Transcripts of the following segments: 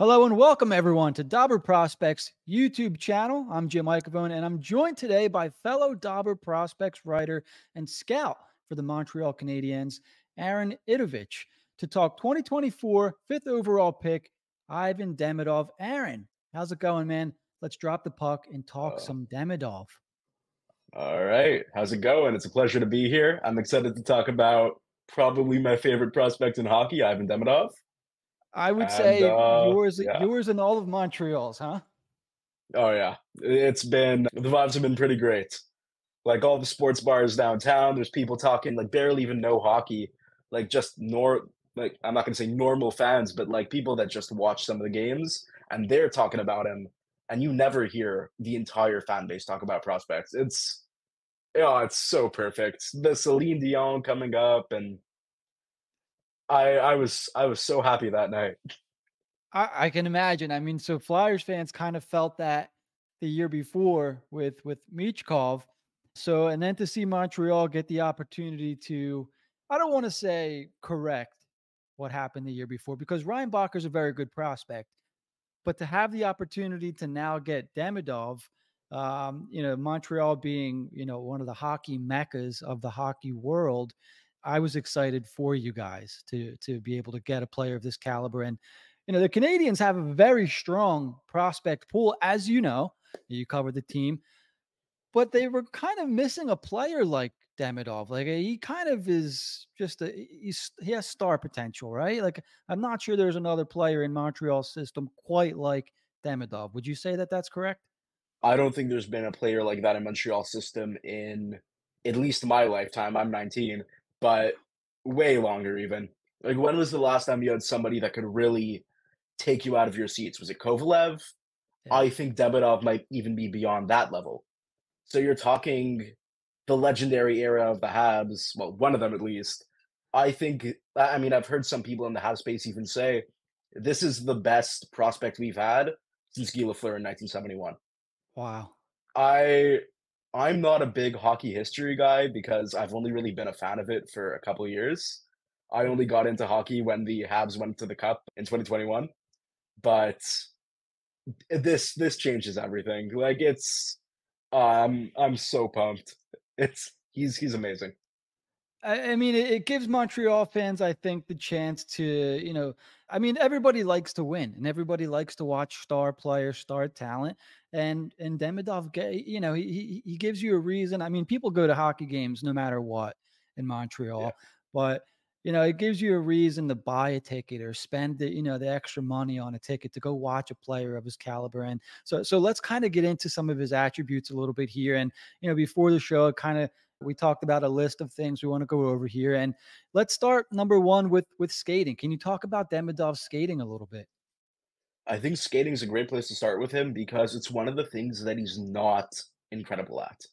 Hello and welcome everyone to Dobber Prospects YouTube channel. I'm Jim Iacovone and I'm joined today by fellow Dobber Prospects writer and scout for the Montreal Canadiens, Aaron Itovitch, to talk 2024 fifth overall pick, Ivan Demidov. Aaron, how's it going, man? Let's drop the puck and talk Uh, some Demidov. all right. How's it going? It's a pleasure to be here. I'm excited to talk about probably my favorite prospect in hockey, Ivan Demidov. I would And say yours, yeah. yours and all of Montreal's, huh? Oh yeah. The vibes have been pretty great. Like all the sports bars downtown, there's people talking like barely even know hockey, like just like I'm not gonna say normal fans, but like people that just watch some of the games and they're talking about him, and you never hear the entire fan base talk about prospects. It's so perfect. The Celine Dion coming up, and I was so happy that night. I can imagine. I mean, so Flyers fans kind of felt that the year before with Michkov. So, and then to see Montreal get the opportunity to, I don't want to say correct what happened the year before because Ryan Bacher's a very good prospect, but to have the opportunity to now get Demidov, Montreal being one of the hockey meccas of the hockey world, I was excited for you guys to be able to get a player of this caliber. And the Canadians have a very strong prospect pool, as you know. You covered the team, but they were kind of missing a player like Demidov. Like he kind of is just he has star potential, right? Like I'm not sure there's another player in Montreal's system quite like Demidov. Would you say that that's correct? I don't think there's been a player like that in Montreal system in at least my lifetime. I'm 19, but way longer even. Like, when was the last time you had somebody that could really take you out of your seats? Was it Kovalev? Yeah. I think Demidov might even be beyond that level. So you're talking the legendary era of the Habs, well, one of them at least. I mean, I've heard some people in the Habs space even say this is the best prospect we've had since Guy Lafleur in 1971. Wow. I I'm not a big hockey history guy because I've only really been a fan of it for a couple of years. I only Mhm. got into hockey when the Habs went to the Cup in 2021, but this changes everything. Like I'm so pumped. He's amazing. I mean, it gives Montreal fans, I think, the chance to, I mean, everybody likes to win and everybody likes to watch star players, star talent. And Demidov, he gives you a reason. I mean, people go to hockey games no matter what in Yeah. Montreal, but it gives you a reason to buy a ticket or spend the extra money on a ticket to go watch a player of his caliber. And so let's kind of get into some of his attributes a little bit here. And before the show, kind of we talked about a list of things we want to go over here, and let's start number one with skating. Can you talk about Demidov's skating a little bit? I think skating is a great place to start with him because it's one of the things that he's not incredible at.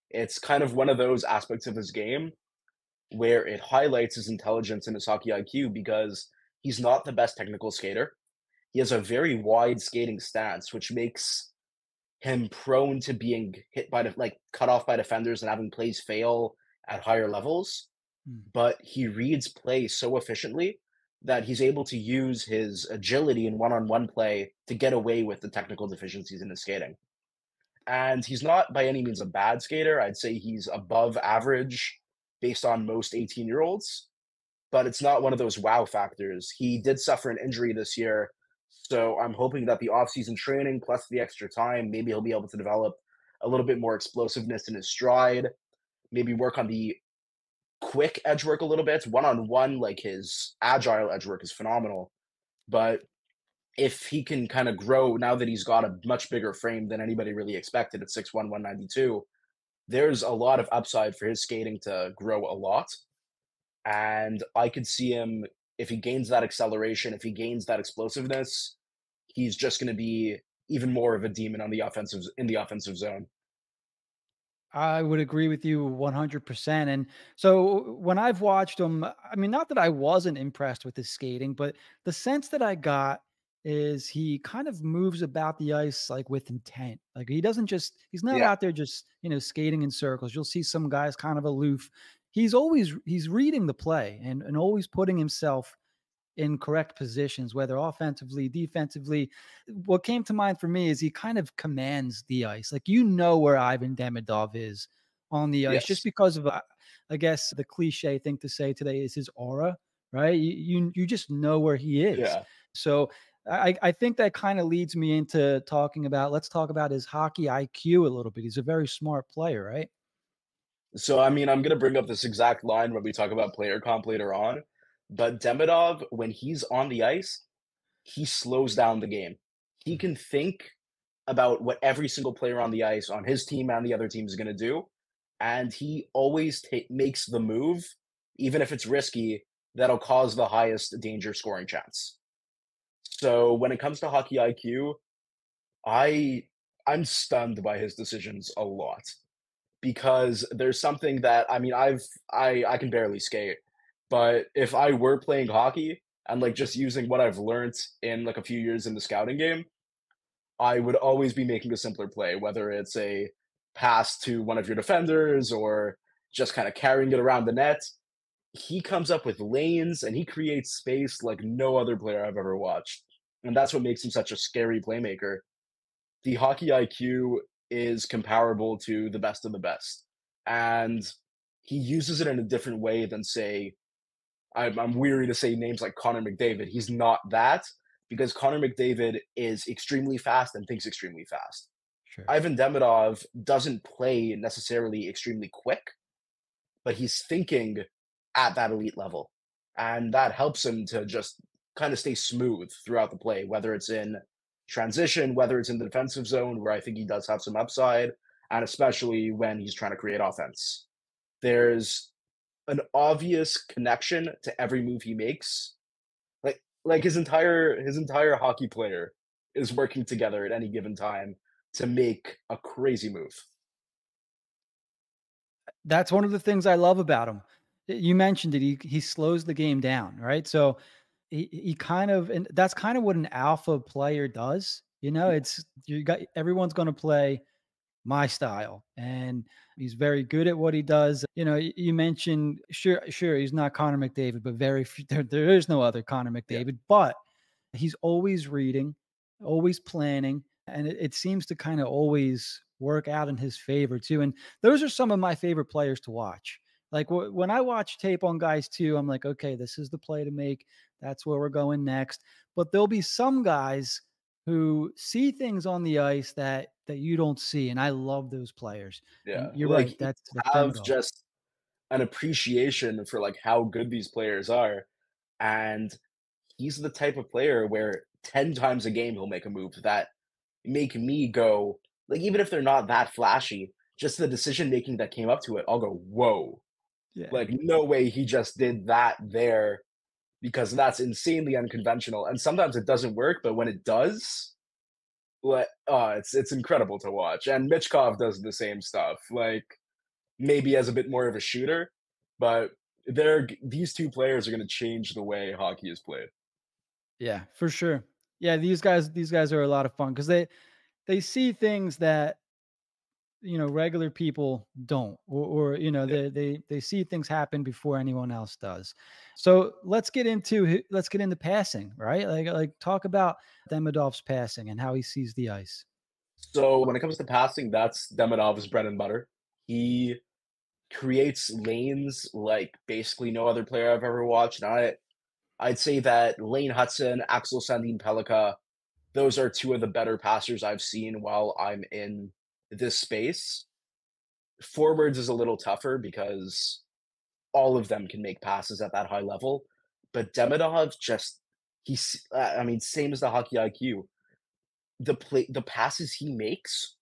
It's kind of one of those aspects of his game where it highlights his intelligence and his hockey IQ because he's not the best technical skater. He has a very wide skating stance, which makes him prone to being hit by like cut off by defenders and having plays fail at higher levels. Hmm. But he reads play so efficiently that he's able to use his agility in one-on-one play to get away with the technical deficiencies in his skating. And he's not by any means a bad skater. I'd say he's above average based on most 18-year-olds, but it's not one of those wow factors. He did suffer an injury this year, so I'm hoping that the offseason training plus the extra time, maybe he'll be able to develop a little bit more explosiveness in his stride, maybe work on the quick edge work a little bit. One on one, like his agile edge work is phenomenal. But if he can kind of grow now that he's got a much bigger frame than anybody really expected at 6'1", 192, there's a lot of upside for his skating to grow a lot. And I could see him, if he gains that acceleration, if he gains that explosiveness, he's just going to be even more of a demon on the offensive zone. I would agree with you 100%. And so when I've watched him, I mean, not that I wasn't impressed with his skating, but the sense that I got is he kind of moves about the ice like with intent. Like he's not Yeah. out there just, skating in circles. You'll see some guys kind of aloof. He's reading the play and always putting himself in correct positions, whether offensively, defensively. What came to mind for me is he kind of commands the ice. Like, you know where Ivan Demidov is on the ice just Yes. because of, I guess, the cliche thing to say today is his aura, right? You just know where he is. Yeah. So I think that kind of leads me into talking about, let's talk about his hockey IQ a little bit. He's a very smart player, right? So, I mean, I'm gonna bring up this exact line when we talk about player comp later on, but Demidov, when he's on the ice, he slows down the game. He Mhm. can think about what every single player on the ice, on his team and the other team is gonna do, and he always makes the move, even if it's risky, that'll cause the highest danger scoring chance. So, when it comes to hockey IQ, I I'm stunned by his decisions a lot. Because there's something that I mean, I can barely skate, but if I were playing hockey and, like, just using what I've learned in, like, a few years in the scouting game, I would always be making a simpler play, whether it's a pass to one of your defenders or just kinda carrying it around the net. He comes up with lanes, and he creates space like no other player I've ever watched, and that's what makes him such a scary playmaker. The hockey IQ is comparable to the best of the best, and he uses it in a different way than, say, I'm weary to say names like Connor McDavid. He's not that, because Connor McDavid is extremely fast and thinks extremely fast. Sure. Ivan Demidov doesn't play necessarily extremely quick, but he's thinking at that elite level, and that helps him to just kinda stay smooth throughout the play, whether it's in transition, whether it's in the defensive zone, where I think he does have some upside, and especially when he's trying to create offense. There's an obvious connection to every move he makes. Like his entire hockey player is working together at any given time to make a crazy move. That's one of the things I love about him. You mentioned it. He slows the game down, right? So he kind of, and that's kind of what an alpha player does. You know, it's, you got, everyone's going to play my style, and he's very good at what he does. You know, you mentioned, sure, he's not Connor McDavid, but very few, there is no other Connor Yeah, McDavid, but he's always reading, always planning, and it seems to kind of always work out in his favor too. And those are some of my favorite players to watch. Like, when I watch tape on guys too, I'm like, okay, this is the play to make. That's where we're going next. But there'll be some guys who see things on the ice that you don't see, and I love those players. yeah. And you're Like, right, you that's have Demidov. just an appreciation for, like, how good these players are, and he's the type of player where 10 times a game he'll make a move that make me go, like, even if they're not that flashy, just the decision making that came up to it, I'll go, "Whoa." Yeah. Like, no way he just did that there, because that's insanely unconventional, and sometimes it doesn't work, but when it does, it's incredible to watch, and Michkov does the same stuff, like, maybe as a bit more of a shooter, but these 2 players are gonna change the way hockey is played. Yeah, for sure. Yeah, these guys are a lot of fun because they see things that, regular people don't, or Yeah. they see things happen before anyone else does. So let's get into passing, right? Like talk about Demidov's passing and how he sees the ice. So, when it comes to passing, that's Demidov's bread and butter. He creates lanes like basically no other player I've ever watched, and I'd say that Lane Hudson, Axel Sandin Pellikka, those are 2 of the better passers I've seen while I'm in this space. Forwards is a little tougher because all of them can make passes at that high level, but Demidov just I mean, same as the hockey IQ. The passes he makes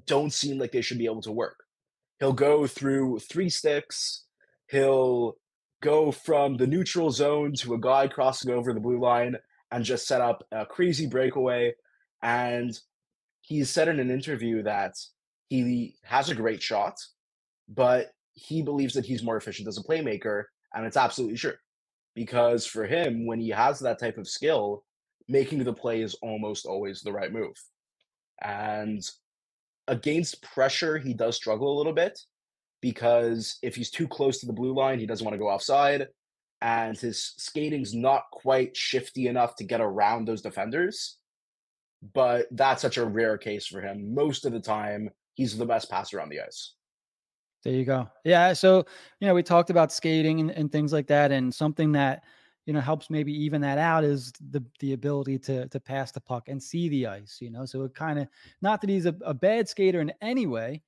don't seem like they should be able to work. He'll go through 3 sticks, he'll go from the neutral zone to a guy crossing over the blue line and just set up a crazy breakaway, and he said in an interview that he has a great shot, but he believes that he's more efficient as a playmaker, and it's absolutely true. Because for him, when he has that type of skill, making the play is almost always the right move. And against pressure, he does struggle a little bit, because if he's too close to the blue line, he doesn't want to go offside. and his skating's not quite shifty enough to get around those defenders, but that's such a rare case for him. Most of the time, he's the best passer on the ice. There you go. Yeah. So, we talked about skating and things like that. And something that, helps maybe even that out is the ability to pass the puck and see the ice. So it kind of, not that he's a bad skater in any way,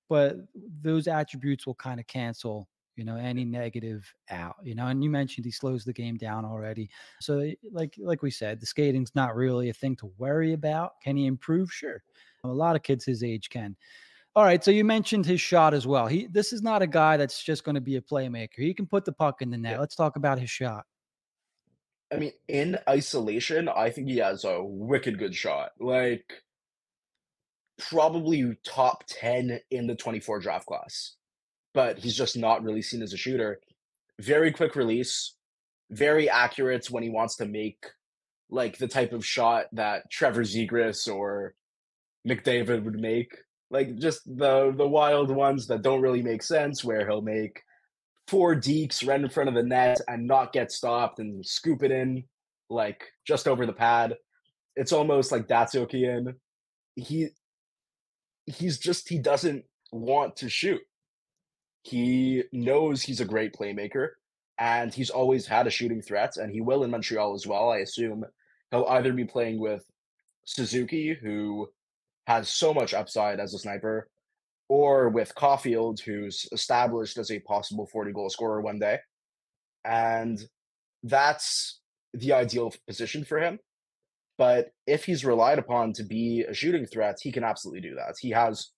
but those attributes will kind of cancel, any negative out, and you mentioned he slows the game down already. So like we said, the skating's not really a thing to worry about. Can he improve? Sure. A lot of kids his age can. All right, so you mentioned his shot as well. This is not a guy that's just going to be a playmaker. He can put the puck in the Yeah. net. Let's talk about his shot. I mean, in isolation, I think he has a wicked good shot. Like, probably top 10 in the 24 draft class, but he's just not really seen as a shooter. Very quick release, very accurate when he wants to make like the type of shot that Trevor Zegras or McDavid would make. Like just the wild ones that don't really make sense, where he'll make four deeks right in front of the net and not get stopped and scoop it in like just over the pad. It's almost like Datsyukian. He he doesn't want to shoot. He knows he's a great playmaker, and he's always had a shooting threat, and he will in Montreal as well. I assume he'll either be playing with Suzuki, who has so much upside as a sniper, or with Caulfield, who's established as a possible 40 goal scorer one day. And that's the ideal position for him. But if he's relied upon to be a shooting threat, he can absolutely do that. He has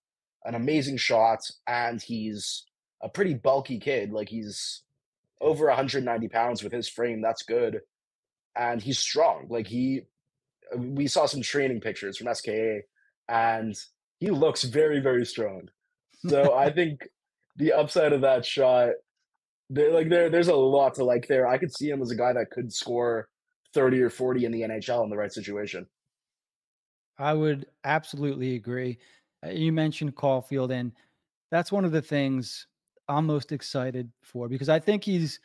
an amazing shot, and he's a pretty bulky kid. Like he's over 190 pounds with his frame. That's good. And he's strong. We saw some training pictures from SKA, and he looks very, very strong. So I think the upside of that shot, there's a lot to like there. I could see him as a guy that could score 30 or 40 in the NHL in the right situation. I would absolutely agree. You mentioned Caulfield, and that's one of the things I'm most excited for because I think he's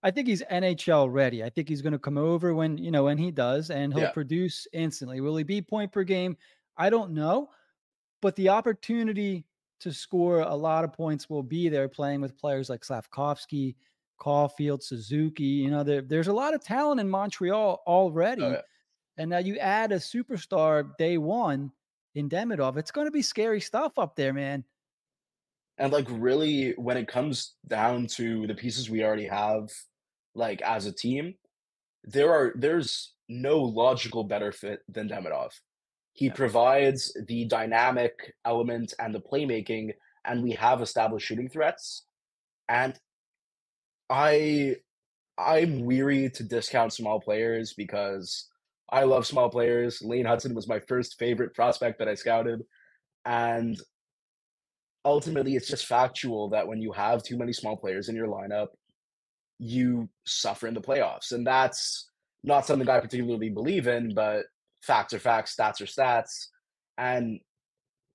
NHL ready. I think he's going to come over when he does, and he'll Yeah. produce instantly. Will he be point per game? I don't know, but the opportunity to score a lot of points will be there playing with players like Slavkovsky, Caulfield, Suzuki. There's a lot of talent in Montreal Oh, already. yeah. And now you add a superstar day one in Demidov. It's going to be scary stuff up there, man. And like really when it comes down to the pieces we already have, like as a team, there's no logical better fit than Demidov. He Yeah. provides the dynamic element and the playmaking, and we have established shooting threats. And I I'm weary to discount small players because I love small players. Lane Hudson was my first favorite prospect that I scouted, and ultimately, it's just factual that when you have too many small players in your lineup, you suffer in the playoffs, and that's not something I particularly believe in, but facts are facts, stats are stats, and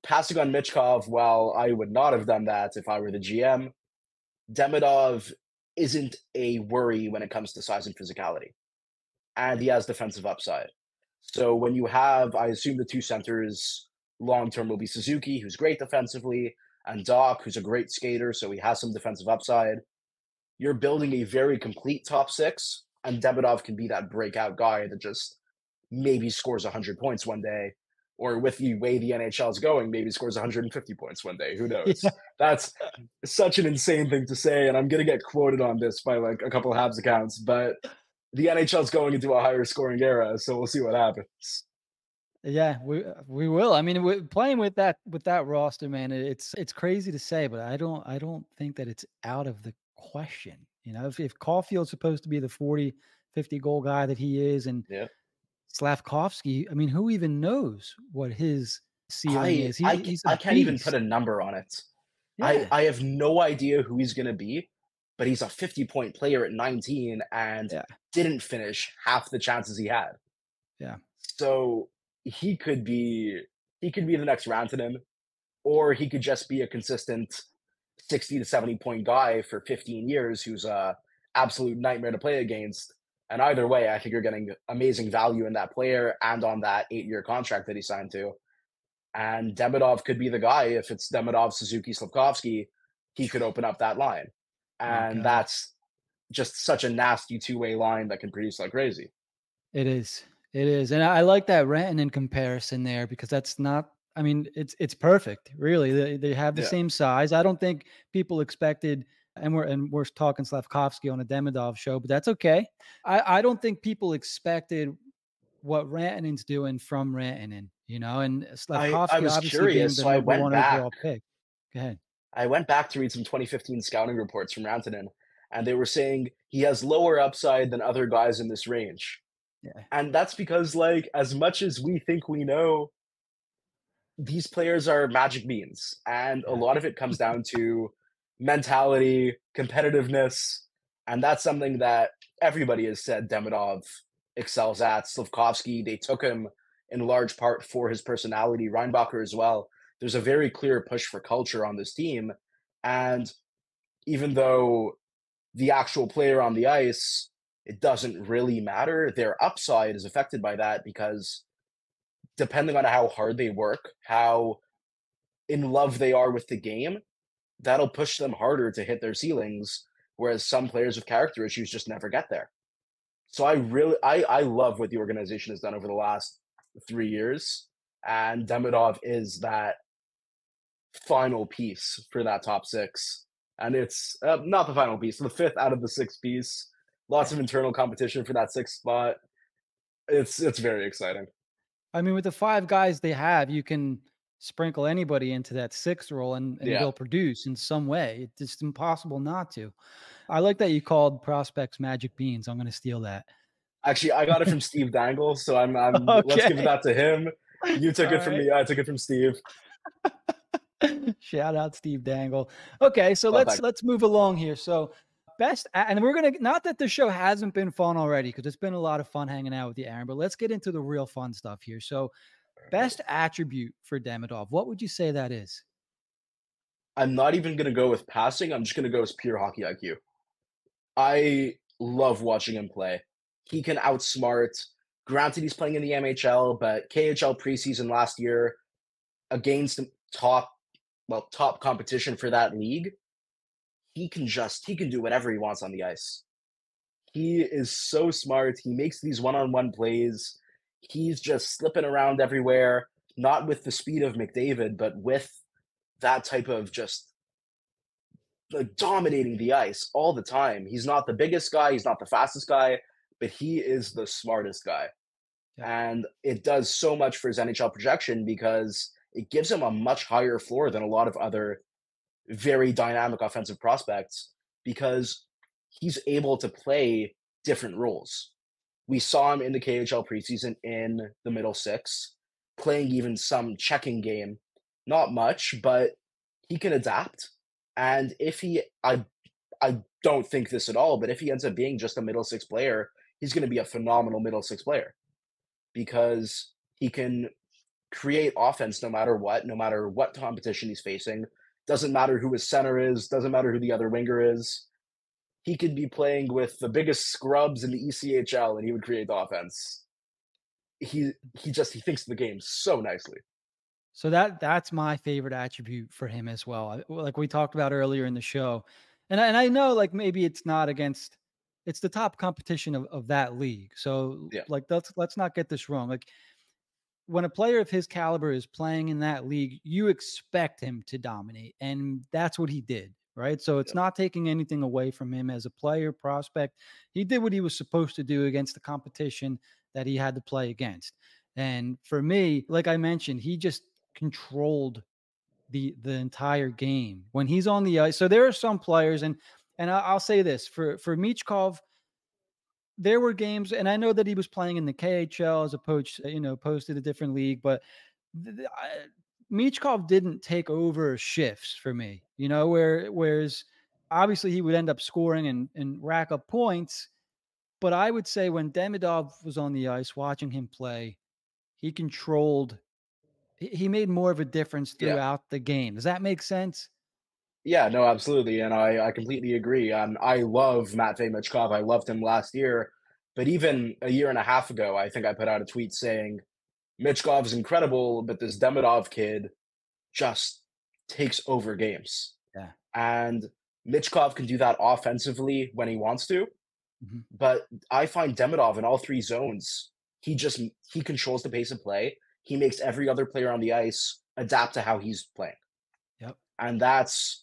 passing on Michkov, while I would not have done that if I were the GM, Demidov isn't a worry when it comes to size and physicality, and he has defensive upside. So when you have, I assume the two centers long term will be Suzuki, who's great defensively, and Doc, who's a great skater, so he has some defensive upside. You're building a very complete top six, and Demidov can be that breakout guy that just maybe scores 100 points one day, or with the way the NHL is going, maybe scores 150 points one day. Who knows? Yeah. That's such an insane thing to say, and I'm gonna get quoted on this by like a couple of Habs accounts, but the NHL is going into a higher scoring era, so we'll see what happens. Yeah, we will. I mean, playing with that roster, man. It's crazy to say, but I don't think that it's out of the question. If Caulfield's supposed to be the 40, 50 goal guy that he is, and Yeah. Slavkovsky, I mean, who even knows what his ceiling is? He's a I can't even put beast. a number on it. Yeah, I have no idea who he's gonna be, but he's a 50-point player at 19 and yeah, didn't finish half the chances he had. yeah. So he could be he could be the next Rantanen, or he could just be a consistent 60 to 70 point guy for 15 years who's a absolute nightmare to play against. And either way, I think you're getting amazing value in that player and on that 8-year contract that he signed to. And Demidov could be the guy. If it's Demidov, Suzuki, Slavkovsky, he could open up that line. My And God. that's just such a nasty two-way line that can produce like crazy. It is. It is. And I like that Rantanen comparison there because that's not, I mean, it's perfect. Really. They have the Yeah. same size. I don't think people expected, and we're talking Slavkovsky on a Demidov show, but that's okay. I don't think people expected what Rantanen's doing from Rantanen, and I Slavkovsky was obviously being curious, the so I number went one back overall pick. Go ahead. I went back to read some 2015 scouting reports from Rantanen, and they were saying he has lower upside than other guys in this range. Yeah. And that's because, like, as much as we think we know, these players are magic beans, and a Yeah. lot of it comes down to mentality, competitiveness, and that's something that everybody has said Demidov excels at. Slavkovsky, they took him in large part for his personality. Reinbacher as well. There's a very clear push for culture on this team, and even though the actual player on the ice, it doesn't really matter, their upside is affected by that because depending on how hard they work, how in love they are with the game, that'll push them harder to hit their ceilings, whereas some players with character issues just never get there. So I love what the organization has done over the last 3 years, and Demidov is that final piece for that top 6, and it's, not the final piece, the 5th out of the 6th piece. Lots Yeah. of internal competition for that 6th spot. It's very exciting. I mean, with the 5 guys they have, you can sprinkle anybody into that 6th role and Yeah. they'll produce in some way. It's just impossible not to. I like that you called prospects magic beans. I'm gonna steal that. Actually, I got it from Steve Dangle, so I'm let's give Okay. that to him. You took it from Alright. me, I took it from Steve. Shout out Steve Dangle. Okay, so Love let's that. let's move along here. So and we're gonna, not that the show hasn't been fun already, because it's been a lot of fun hanging out with you, Aaron, but let's get into the real fun stuff here. So best attribute for Demidov, what would you say that is? I'm not even gonna go with passing, I'm just gonna go with pure hockey IQ. I love watching him play. He can outsmart. Granted, he's playing in the MHL, but KHL preseason last year against top, well, top competition for that league, he can do whatever he wants on the ice. He is so smart. He makes these one-on-one plays. He's just slipping around everywhere, not with the speed of McDavid, but with that type of just like dominating the ice all the time. He's not the biggest guy, he's not the fastest guy, but he is the smartest guy. Yeah. And it does so much for his NHL projection because it gives him a much higher floor than a lot of other very dynamic offensive prospects because he's able to play different roles. We saw him in the KHL preseason in the middle six, playing even some checking game. Not much, but he can adapt. And if he, I don't think this at all, but if he ends up being just a middle six player, he's going to be a phenomenal middle six player because he can create offense no matter what competition he's facing. Doesn't matter who his center is, doesn't matter who the other winger is. He could be playing with the biggest scrubs in the ECHL and he would create the offense. He thinks of the game so nicely. So that's my favorite attribute for him as well. Like we talked about earlier in the show, and I know like maybe it's not against, it's the top competition of that league. So Yeah. like let's not get this wrong. Like when a player of his caliber is playing in that league, you expect him to dominate, and that's what he did. Right. So it's Yep. not taking anything away from him as a player prospect. He did what he was supposed to do against the competition that he had to play against. And for me, like I mentioned, he just controlled the entire game when he's on the ice. So there are some players, and I'll say this for Michkov, there were games, and I know that he was playing in the KHL as opposed, posted a different league, but Michkov didn't take over shifts for me, whereas obviously he would end up scoring and rack up points. But I would say when Demidov was on the ice, watching him play, he controlled he made more of a difference Yeah. throughout the game. Does that make sense? Yeah, no, absolutely, and I completely agree, I love Matvei Michkov, I loved him last year, but even a year and a half ago, I think I put out a tweet saying, "Michkov is incredible, but this Demidov kid just takes over games." Yeah. And Michkov can do that offensively when he wants to, Mhm. but I find Demidov in all 3 zones, he controls the pace of play, he makes every other player on the ice adapt to how he's playing, Yep. and that's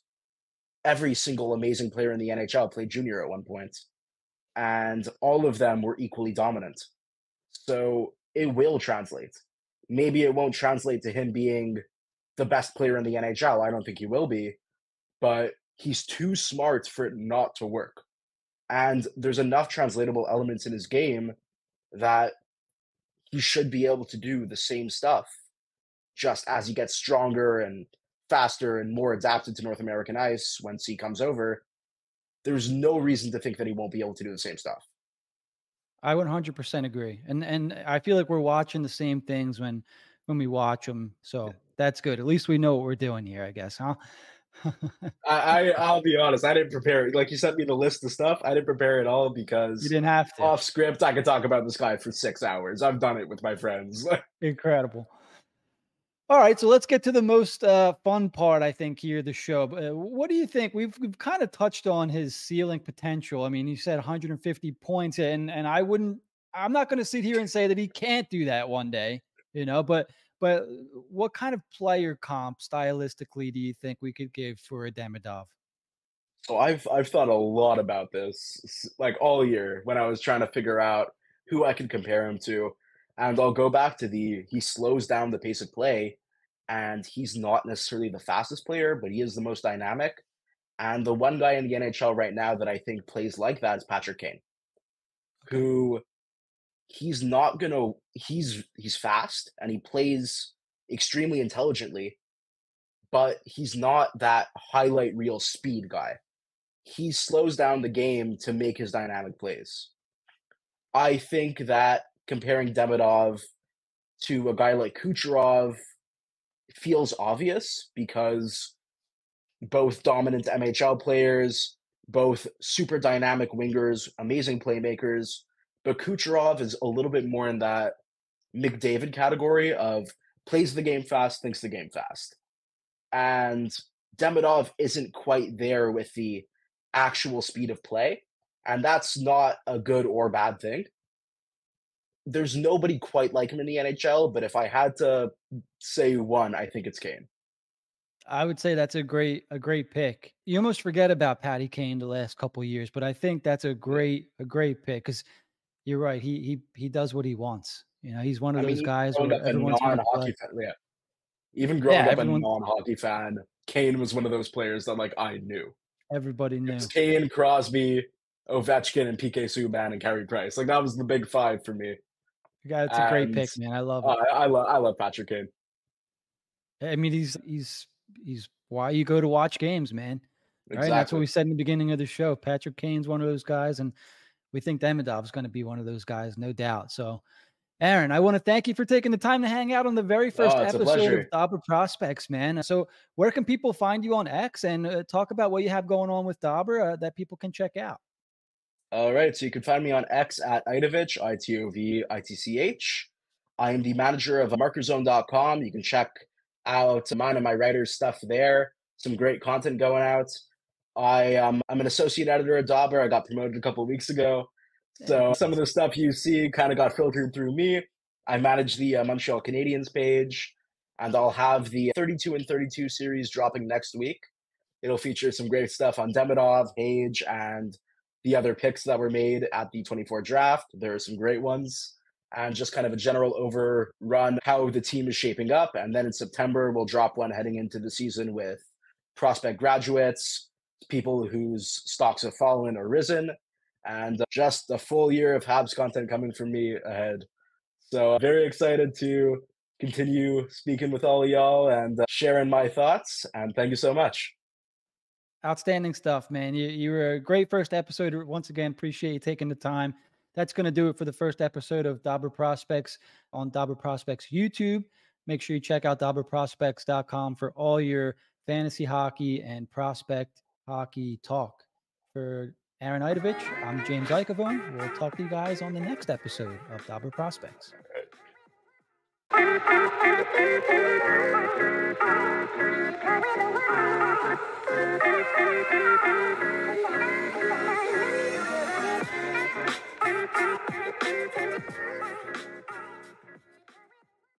every single amazing player in the NHL played junior at one point, and all of them were equally dominant. So it will translate. Maybe it won't translate to him being the best player in the NHL. I don't think he will be, but he's too smart for it not to work. And there's enough translatable elements in his game that he should be able to do the same stuff just as he gets stronger and faster and more adapted to North American ice once he comes over. There's no reason to think that he won't be able to do the same stuff. I 100% agree. And I feel like we're watching the same things when we watch them. So that's good. At least we know what we're doing here, I guess, huh? I'll be honest, I didn't prepare. Like you sent me the list of stuff, I didn't prepare it all You because didn't have to. off script I could talk about this guy for 6 hours. I've done it with my friends. Incredible. All right, so let's get to the most fun part, I think, here, the show. What do you think? We've kind of touched on his ceiling potential. I mean, you said 150 points, and I'm not going to sit here and say that he can't do that one day, but what kind of player comp stylistically do you think we could give for a Demidov? So I've thought a lot about this, like all year when I was trying to figure out who I could compare him to, and I'll go back to the he slows down the pace of play, and he's not necessarily the fastest player, but he is the most dynamic. And the one guy in the NHL right now that I think plays like that is Patrick Kane, Okay. who he's not gonna he's fast and he plays extremely intelligently, but he's not that highlight reel speed guy. He slows down the game to make his dynamic plays. I think that comparing Demidov to a guy like Kucherov feels obvious because both dominant MHL players, both super dynamic wingers, amazing playmakers, but Kucherov is a little bit more in that McDavid category of plays the game fast, thinks the game fast. And Demidov isn't quite there with the actual speed of play. And that's not a good or bad thing. There's nobody quite like him in the NHL, but if I had to say one, I think it's Kane. I would say that's a great pick. You almost forget about Patty Kane the last couple of years, but I think that's Yeah. a great pick because you're right. He does what he wants. He's one of I mean, those even guys growing where up a everyone's gonna play. non-hockey fan, yeah, even Yeah, growing up a everyone non-hockey fan, Kane was one of those players that like I knew. everybody It was knew. Kane, Crosby, Ovechkin, and PK Subban and Carey Price. Like that was the big five for me. Yeah, it's a great And pick, man. I love it. I love Patrick Kane. I mean, he's why you go to watch games, man. Right? And that's what Exactly. we said in the beginning of the show. Patrick Kane's one of those guys, and we think Demidov's gonna be one of those guys, no doubt. So Aaron, I want to thank you for taking the time to hang out on the very first Oh, it's a episode of pleasure. Dobber Prospects, man. So, where can people find you on X and talk about what you have going on with Dobber that people can check out? All right, so you can find me on X at Itovitch, Itovitch. I am the manager of markerzone.com. You can check out mine and my writer's stuff there. Some great content going out. I'm an associate editor at Dobber. I got promoted a couple of weeks ago. Yeah, So some of congrats. the stuff you see kind of got filtered through me. I manage the Montreal Canadiens page, and I'll have the 32 and 32 series dropping next week. It'll feature some great stuff on Demidov, Page, and the other picks that were made at the 24 draft. There are some great ones. And just kind of a general overrun how the team is shaping up. And then in September, we'll drop one heading into the season with prospect graduates, people whose stocks have fallen or risen, and just a full year of Habs content coming from me ahead. So very excited to continue speaking with all of y'all and sharing my thoughts. And thank you so much. Outstanding stuff, man. You were a great first episode. Once again, appreciate you taking the time. That's going to do it for the first episode of Dobber Prospects on Dobber Prospects YouTube. Make sure you check out dobberprospects.com for all your fantasy hockey and prospect hockey talk. For Aaron Itovitch, I'm James Iacovone. We'll talk to you guys on the next episode of Dobber Prospects.